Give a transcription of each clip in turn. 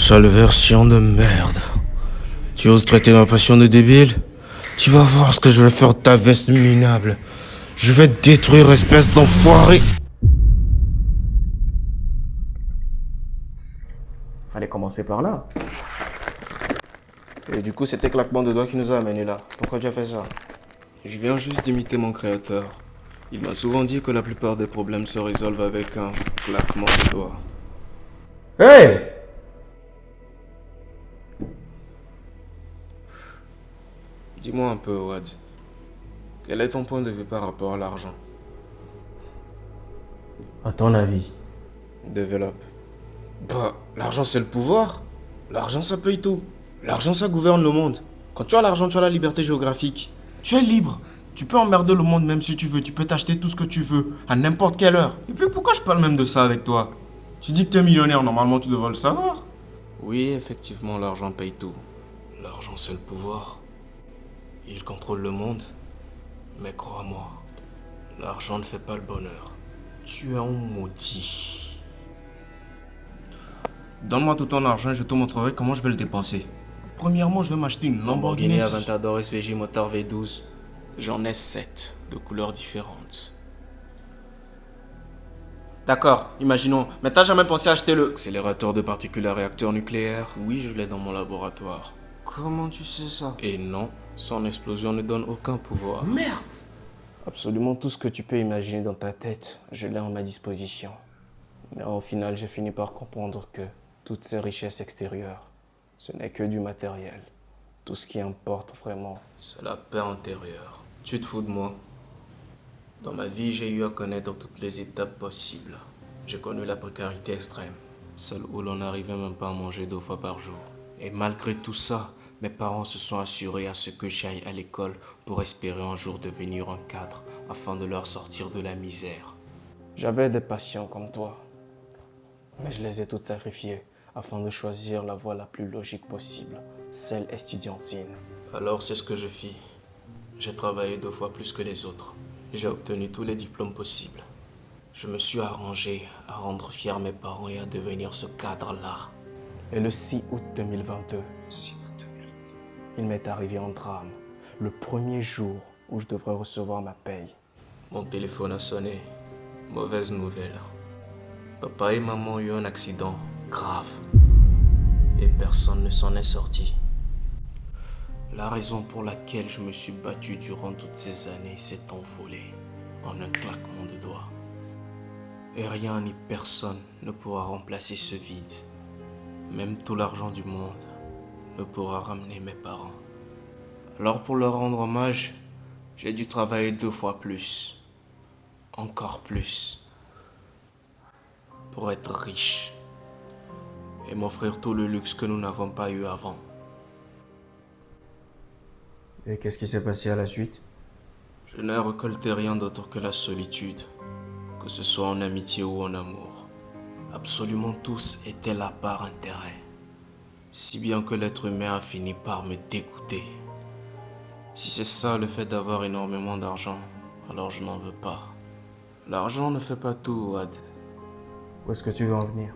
Sale version de merde. Tu oses traiter ma passion de débile? Tu vas voir ce que je vais faire de ta veste minable. Je vais te détruire, espèce d'enfoiré. Fallait commencer par là. Et du coup, c'était claquement de doigts qui nous a amenés là. Pourquoi tu as fait ça? Je viens juste d'imiter mon créateur. Il m'a souvent dit que la plupart des problèmes se résolvent avec un claquement de doigts. Hey! Dis-moi un peu, Wad. Quel est ton point de vue par rapport à l'argent? À ton avis? Développe. Bah, l'argent c'est le pouvoir. L'argent ça paye tout. L'argent ça gouverne le monde. Quand tu as l'argent, tu as la liberté géographique. Tu es libre. Tu peux emmerder le monde même si tu veux. Tu peux t'acheter tout ce que tu veux à n'importe quelle heure. Et puis pourquoi je parle même de ça avec toi? Tu dis que tu es millionnaire, normalement tu devrais le savoir. Oui, effectivement, l'argent paye tout. L'argent c'est le pouvoir. Il contrôle le monde. Mais crois-moi, l'argent ne fait pas le bonheur. Tu es un maudit. Donne-moi tout ton argent et je te montrerai comment je vais le dépenser. Premièrement, je vais m'acheter une Lamborghini Aventador SVJ moteur V12. J'en ai 7 de couleurs différentes. D'accord, imaginons. Mais t'as jamais pensé acheter le accélérateur de particules à réacteur nucléaire? Oui, je l'ai dans mon laboratoire. Comment tu sais ça? Et non, son explosion ne donne aucun pouvoir. Merde! Absolument tout ce que tu peux imaginer dans ta tête, je l'ai en ma disposition. Mais au final, j'ai fini par comprendre que toutes ces richesses extérieures, ce n'est que du matériel. Tout ce qui importe vraiment, c'est la paix intérieure. Tu te fous de moi? Dans ma vie, j'ai eu à connaître toutes les étapes possibles. J'ai connu la précarité extrême, celle où l'on n'arrivait même pas à manger 2 fois par jour. Et malgré tout ça, mes parents se sont assurés à ce que j'aille à l'école pour espérer un jour devenir un cadre afin de leur sortir de la misère. J'avais des passions comme toi, mais je les ai toutes sacrifiées afin de choisir la voie la plus logique possible, celle estudiantine. Alors c'est ce que je fis. J'ai travaillé 2 fois plus que les autres. J'ai obtenu tous les diplômes possibles. Je me suis arrangé à rendre fiers mes parents et à devenir ce cadre-là. Et le 6 août 2022, il m'est arrivé un drame. Le premier jour où je devrais recevoir ma paye. Mon téléphone a sonné. Mauvaise nouvelle. Papa et maman ont eu un accident grave. Et personne ne s'en est sorti. La raison pour laquelle je me suis battu durant toutes ces années s'est envolée en un claquement de doigts. Et rien ni personne ne pourra remplacer ce vide. Même tout l'argent du monde ne pourra ramener mes parents. Alors pour leur rendre hommage, j'ai dû travailler 2 fois plus. Encore plus. Pour être riche. Et m'offrir tout le luxe que nous n'avons pas eu avant. Et qu'est-ce qui s'est passé à la suite? Je n'ai récolté rien d'autre que la solitude, que ce soit en amitié ou en amour. Absolument tous étaient là par intérêt, si bien que l'être humain a fini par me dégoûter. Si c'est ça le fait d'avoir énormément d'argent, alors je n'en veux pas. L'argent ne fait pas tout, Wad. Où est-ce que tu veux en venir?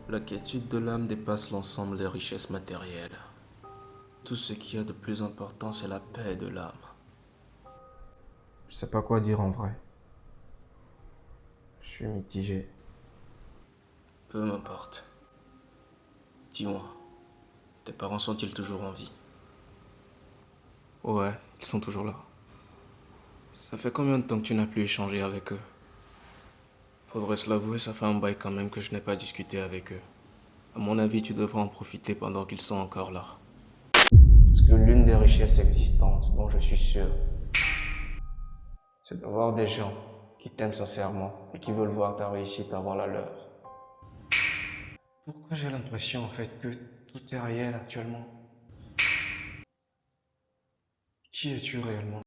La quiétude de l'âme dépasse l'ensemble des richesses matérielles. Tout ce qu'il y a de plus important, c'est la paix de l'âme. Je sais pas quoi dire en vrai. Je suis mitigé. Peu m'importe. Dis-moi, tes parents sont-ils toujours en vie? Ouais, ils sont toujours là. Ça fait combien de temps que tu n'as plus échangé avec eux? Faudrait se l'avouer, ça fait un bail quand même que je n'ai pas discuté avec eux. À mon avis, tu devrais en profiter pendant qu'ils sont encore là. Parce que l'une des richesses existantes dont je suis sûr, c'est d'avoir des gens qui t'aiment sincèrement et qui veulent voir ta réussite avant la leur. Pourquoi j'ai l'impression en fait que tout est réel actuellement? Qui es-tu réellement?